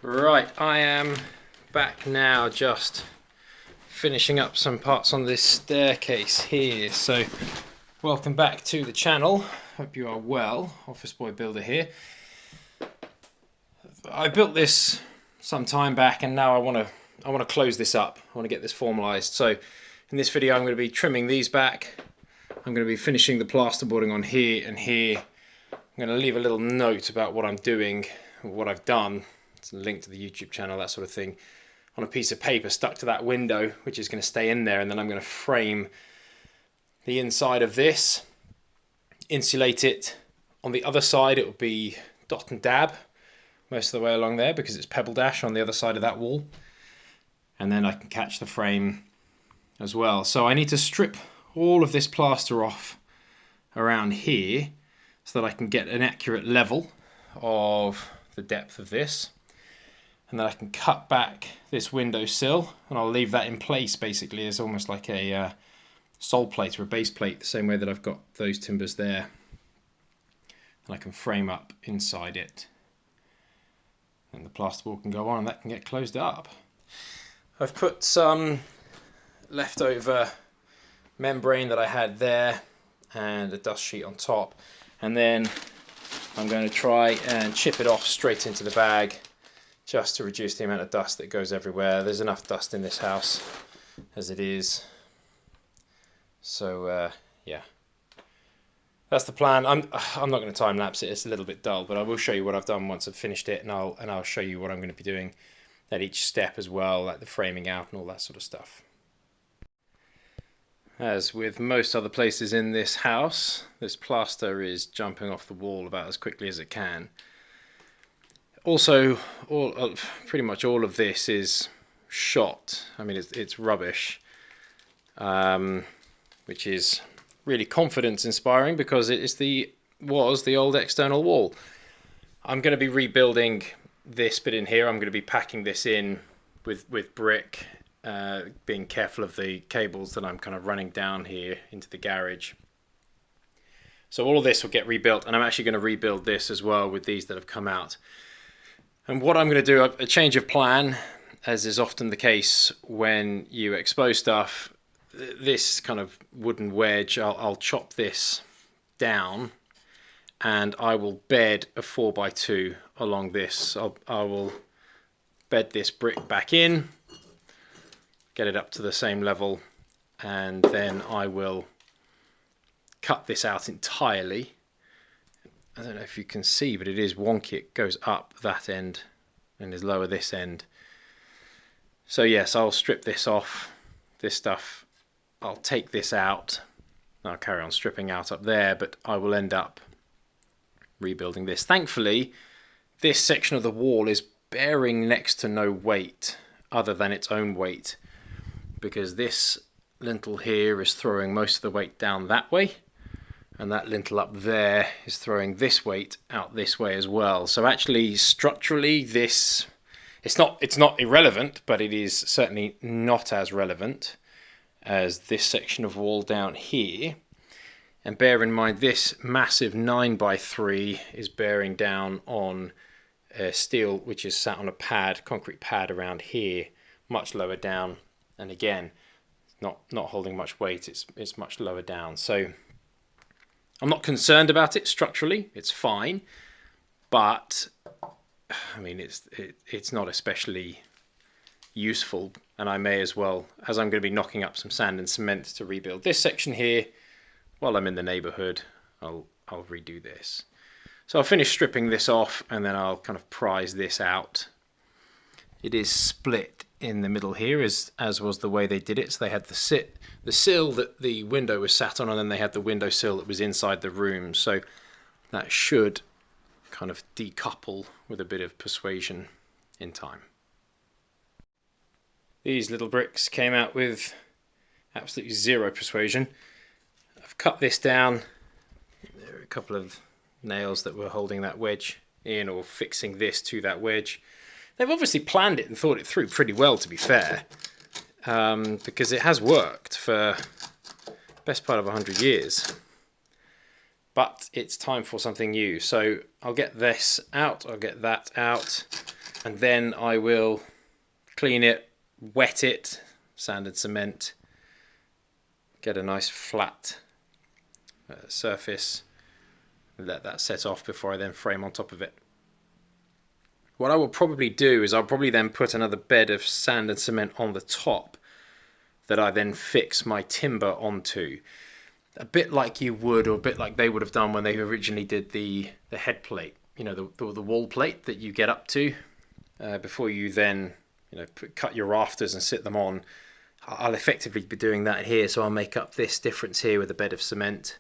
Right, I am back now, just finishing up some parts on this staircase here. So welcome back to the channel. Hope you are well. Office Boy Builder here. I built this some time back and now I want to close this up. I want to get this formalized. So in this video I'm going to be trimming these back. I'm going to be finishing the plasterboarding on here and here. I'm going to leave a little note about what I'm doing, what I've done. It's a link to the YouTube channel, that sort of thing, on a piece of paper stuck to that window, which is going to stay in there, and then I'm going to frame the inside of this, insulate it. On the other side it will be dot and dab most of the way along there because it's pebble dash on the other side of that wall, and then I can catch the frame as well. So I need to strip all of this plaster off around here so that I can get an accurate level of the depth of this. And then I can cut back this windowsill, and I'll leave that in place basically as almost like a sole plate or a base plate, the same way that I've got those timbers there. And I can frame up inside it. And the plasterboard can go on and that can get closed up. I've put some leftover membrane that I had there and a dust sheet on top. And then I'm going to try and chip it off straight into the bag, just to reduce the amount of dust that goes everywhere. There's enough dust in this house as it is. So yeah, that's the plan. I'm not going to time lapse it. It's a little bit dull, but I will show you what I've done once I've finished it, and I'll show you what I'm going to be doing at each step as well, like the framing out and all that sort of stuff. As with most other places in this house, this plaster is jumping off the wall about as quickly as it can. Also, pretty much all of this is shot. I mean, it's rubbish, which is really confidence inspiring because it was the old external wall. I'm going to be rebuilding this bit in here. I'm going to be packing this in with brick, being careful of the cables that I'm kind of running down here into the garage. So all of this will get rebuilt, and I'm actually going to rebuild this as well with these that have come out. And what I'm going to do, a change of plan, as is often the case when you expose stuff, this kind of wooden wedge, I'll chop this down and I will bed a 4x2 along this. I will bed this brick back in, get it up to the same level, and then I will cut this out entirely. I don't know if you can see, but it is wonky. It goes up that end and is lower this end. So yes, I'll strip this off, this stuff. I'll take this out. I'll carry on stripping out up there, but I will end up rebuilding this. Thankfully, this section of the wall is bearing next to no weight other than its own weight, because this lintel here is throwing most of the weight down that way, and that lintel up there is throwing this weight out this way as well. So actually, structurally, this it's not irrelevant, but it is certainly not as relevant as this section of wall down here. And bear in mind, this massive 9x3 is bearing down on steel, which is sat on a pad, concrete pad around here, much lower down, and again, not holding much weight. It's much lower down. So I'm not concerned about it structurally, it's fine, but I mean it's not especially useful, and I may as well, as I'm going to be knocking up some sand and cement to rebuild this section here, while I'm in the neighbourhood, I'll redo this. So I'll finish stripping this off and then I'll kind of prise this out. It is split in the middle here, as was the way they did it. So they had the sill that the window was sat on, and then they had the windowsill that was inside the room. So that should kind of decouple with a bit of persuasion in time. These little bricks came out with absolutely zero persuasion. I've cut this down. There are a couple of nails that were holding that wedge in, or fixing this to that wedge. They've obviously planned it and thought it through pretty well, to be fair, because it has worked for the best part of 100 years. But it's time for something new. So I'll get this out, I'll get that out, And then I will clean it, wet it, sand and cement, get a nice flat surface, and let that set off before I then frame on top of it. What I will probably do is I'll probably then put another bed of sand and cement on the top that I then fix my timber onto. A bit like you would, or a bit like they would have done when they originally did the head plate, you know, the wall plate that you get up to before you then, you know, cut your rafters and sit them on. I'll effectively be doing that here, so I'll make up this difference here with a bed of cement,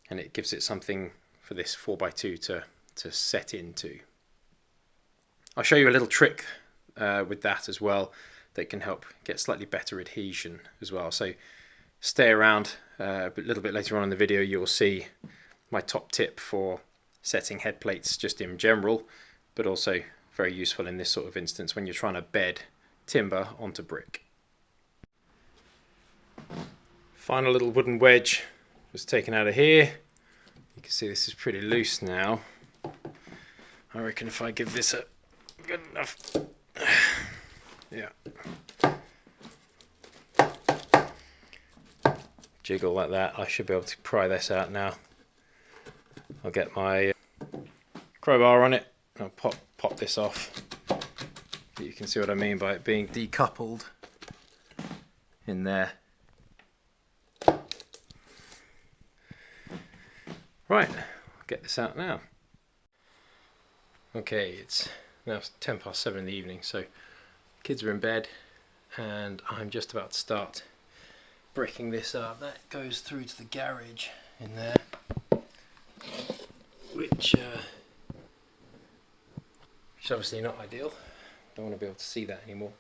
and it gives it something for this 4x2 to set into. I'll show you a little trick with that as well that can help get slightly better adhesion as well. So stay around, a little bit later on in the video you'll see my top tip for setting head plates just in general, but also very useful in this sort of instance when you're trying to bed timber onto brick. Final little wooden wedge was taken out of here. You can see this is pretty loose now. I reckon if I give this a good enough, yeah, jiggle like that, I should be able to pry this out now. I'll get my crowbar on it, I'll pop this off. You can see what I mean by it being decoupled in there. Right, I'll get this out now. Okay, it's now 7:10 in the evening, so kids are in bed and I'm just about to start bricking this up. That goes through to the garage in there, which is obviously not ideal. Don't want to be able to see that anymore.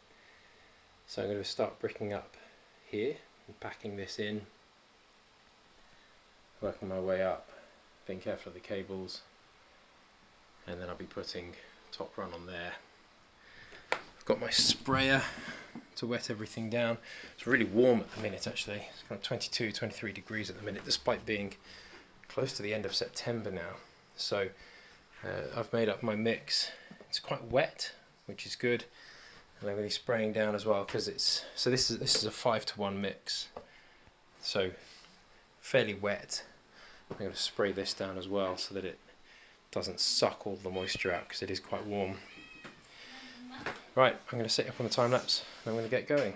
So I'm going to start bricking up here and packing this in, working my way up, being careful of the cables, and then I'll be putting top run on there. I've got my sprayer to wet everything down. It's really warm at the minute actually. It's kind of 22, 23 degrees at the minute, despite being close to the end of September now. So I've made up my mix. It's quite wet, which is good. And I'm going to be spraying down as well because it's, so this is a 5-to-1 mix. So fairly wet. I'm going to spray this down as well so that it doesn't suck all the moisture out because it is quite warm. Right, I'm going to set you up on the time lapse and I'm going to get going.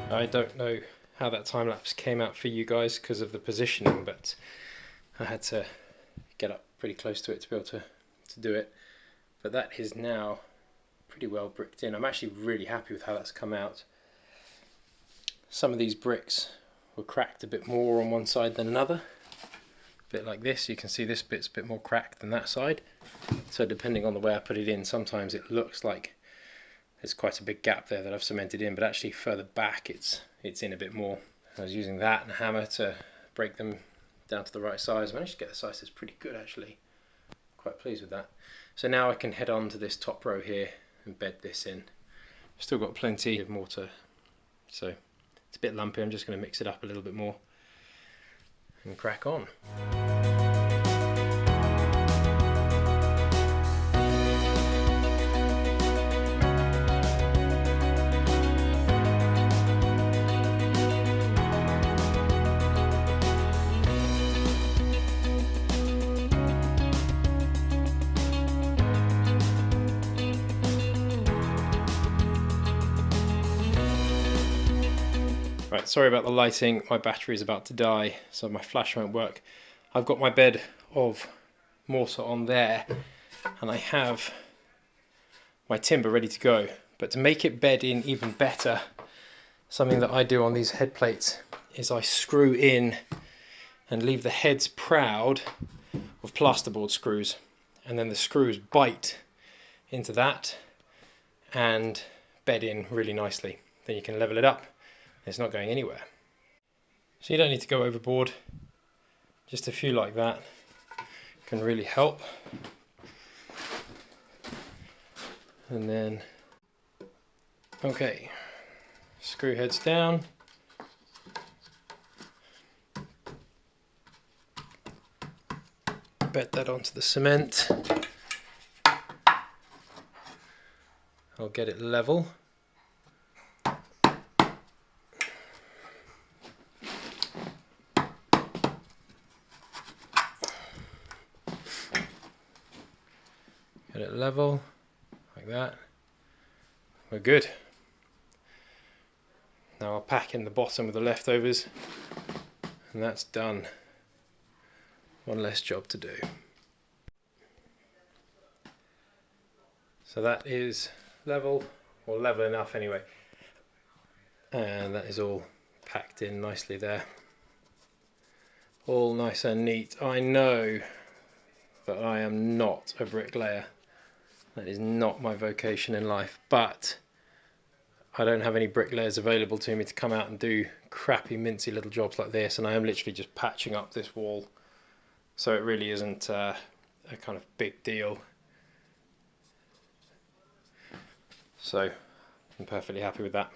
I don't know how that time lapse came out for you guys because of the positioning, but I had to get up pretty close to it to be able to do it. But that is now pretty well bricked in. I'm actually really happy with how that's come out. Some of these bricks were cracked a bit more on one side than another. A bit like this, you can see this bit's a bit more cracked than that side. So depending on the way I put it in, sometimes it looks like there's quite a big gap there that I've cemented in, but actually further back it's in a bit more. I was using that and a hammer to break them down to the right size. I managed to get the size that's pretty good actually. Quite pleased with that. So now I can head on to this top row here and bed this in. I've still got plenty of mortar, so it's a bit lumpy. I'm just going to mix it up a little bit more and crack on. Right, sorry about the lighting, my battery is about to die, so my flash won't work. I've got my bed of mortar on there, and I have my timber ready to go. But to make it bed in even better, something that I do on these head plates is I screw in and leave the heads proud of plasterboard screws, and then the screws bite into that and bed in really nicely. Then you can level it up. It's not going anywhere. So you don't need to go overboard. Just a few like that can really help. And then, okay, screw heads down. Bed that onto the cement. I'll get it level. Get it level, like that. We're good. Now I'll pack in the bottom with the leftovers, and that's done. One less job to do. So that is level, or level enough anyway. And that is all packed in nicely there. All nice and neat. I know that I am not a bricklayer. That is not my vocation in life, but I don't have any bricklayers available to me to come out and do crappy mincy little jobs like this, and I am literally just patching up this wall, so it really isn't a kind of big deal. So I'm perfectly happy with that.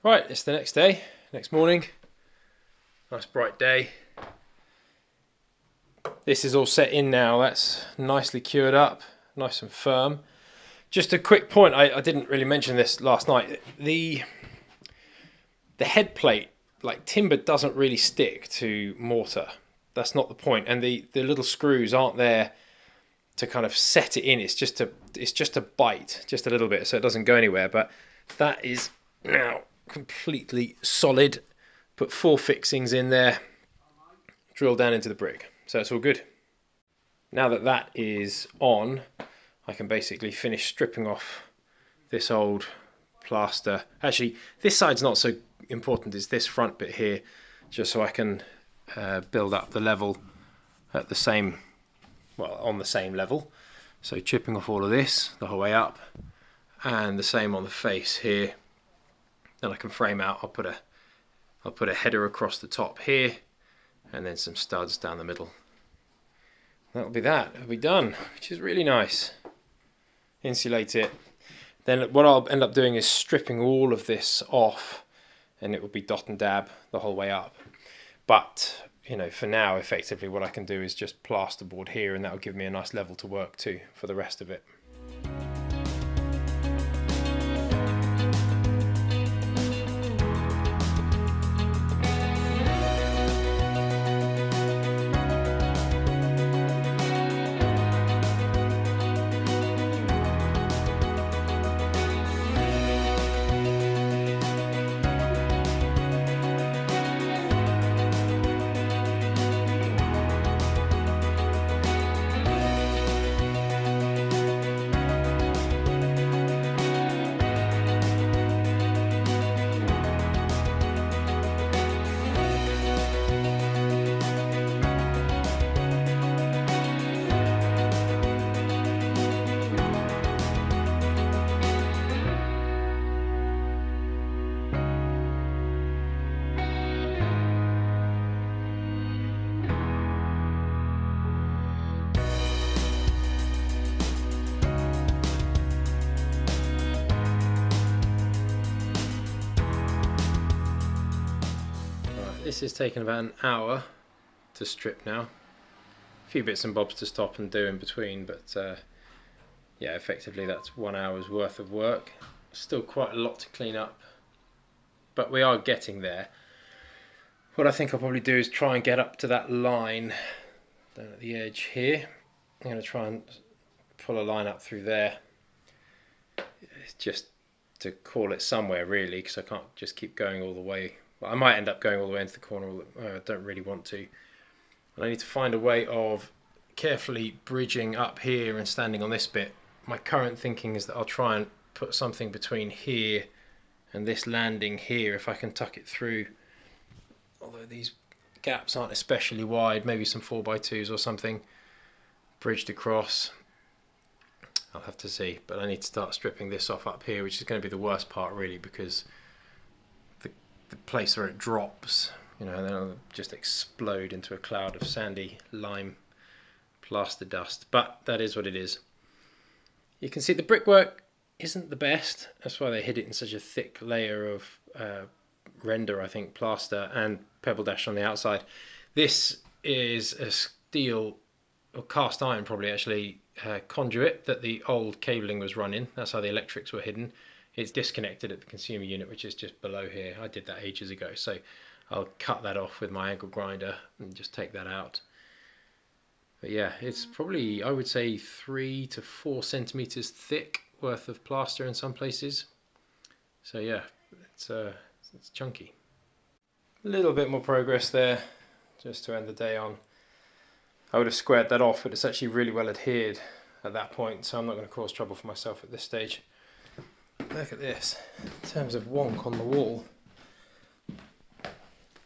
Right, it's the next day, next morning. Nice bright day. This is all set in now. That's nicely cured up, nice and firm. Just a quick point, I didn't really mention this last night. The head plate, like timber, doesn't really stick to mortar. That's not the point. And the little screws aren't there to kind of set it in. It's just a bite, just a little bit, so it doesn't go anywhere. But that is now completely solid. Put 4 fixings in there, drill down into the brick. So it's all good. Now that that is on, I can basically finish stripping off this old plaster. Actually, this side's not so important, it's this front bit here, just so I can build up the level at the same, well, on the same level. So chipping off all of this the whole way up, and the same on the face here. Then I can frame out. I'll put a header across the top here, and then some studs down the middle. That'll be that. It'll be done, which is really nice. Insulate it. Then what I'll end up doing is stripping all of this off, and it will be dot and dab the whole way up. But you know, for now, effectively what I can do is just plasterboard here, and that'll give me a nice level to work to for the rest of it. This is taking about an hour to strip now. A few bits and bobs to stop and do in between, but yeah, effectively that's 1 hour's worth of work. Still quite a lot to clean up, but we are getting there. What I think I'll probably do is try and get up to that line down at the edge here. I'm going to try and pull a line up through there. It's just to call it somewhere really, because I can't just keep going all the way. Well, I might end up going all the way into the corner. I don't really want to. And I need to find a way of carefully bridging up here and standing on this bit. My current thinking is that I'll try and put something between here and this landing here, if I can tuck it through. Although these gaps aren't especially wide, maybe some 4x2s or something bridged across. I'll have to see, but I need to start stripping this off up here, which is going to be the worst part really, because the place where it drops, you know, then it'll just explode into a cloud of sandy lime plaster dust. But that is what it is. You can see the brickwork isn't the best. That's why they hid it in such a thick layer of render, I think, plaster and pebble dash on the outside. This is a steel, or cast iron probably actually, conduit that the old cabling was running. That's how the electrics were hidden. It's disconnected at the consumer unit, which is just below here. I did that ages ago, so I'll cut that off with my angle grinder and just take that out. But yeah, it's probably, I would say, 3 to 4 centimeters thick worth of plaster in some places. So yeah, it's chunky. A little bit more progress there, just to end the day on. I would have squared that off, but it's actually really well adhered at that point, so I'm not going to cause trouble for myself at this stage. Look at this, in terms of wonk on the wall.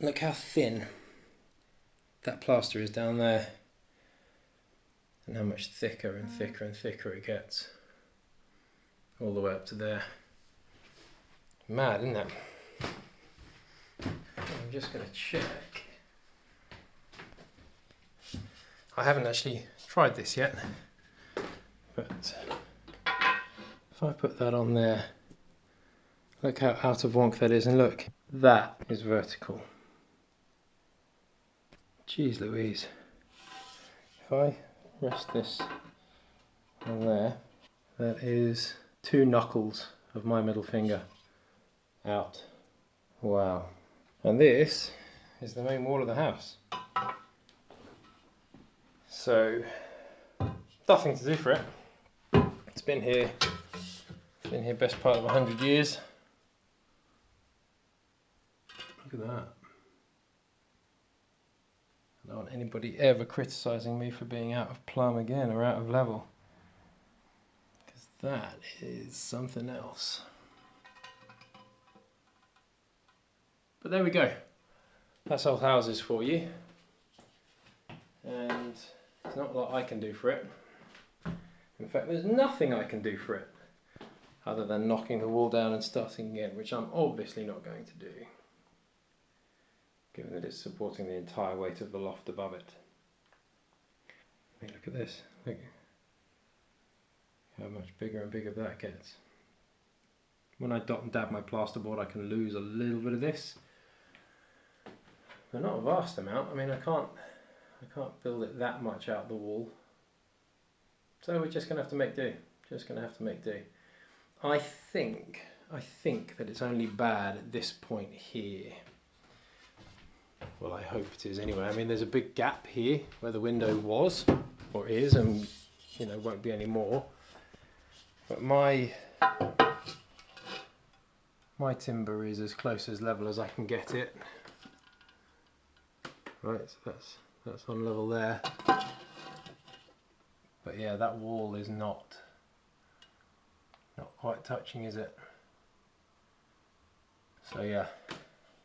Look how thin that plaster is down there, and how much thicker and thicker and thicker it gets, all the way up to there. Mad, isn't it? I'm just going to check. I haven't actually tried this yet, but if I put that on there, look how out of wonk that is, and look, that is vertical. Jeez Louise. If I rest this on there, that is 2 knuckles of my middle finger out. Wow. And this is the main wall of the house. So, nothing to do for it. It's been here best part of 100 years. Look at that. I don't want anybody ever criticising me for being out of plumb again or out of level, because that is something else. But there we go. That's old houses for you. And there's not a lot I can do for it. In fact, there's nothing I can do for it other than knocking the wall down and starting again, which I'm obviously not going to do, given that it's supporting the entire weight of the loft above it. Hey, look at this. Look how much bigger and bigger that gets. When I dot and dab my plasterboard, I can lose a little bit of this, but not a vast amount. I mean, I can't build it that much out the wall, so we're just going to have to make do. Just going to have to make do. I think that it's only bad at this point here. Well, I hope it is anyway. I mean, there's a big gap here where the window was, or is, and you know, won't be any more. But my timber is as close as level as I can get it. Right, so that's on level there. But yeah, that wall is not quite touching, is it? So yeah,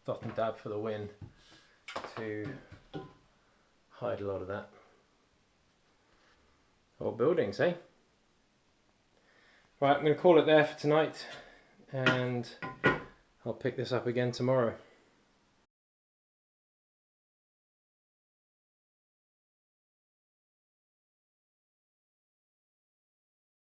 dot and dab for the win to hide a lot of that. Old buildings, eh? Right, I'm going to call it there for tonight, and I'll pick this up again tomorrow.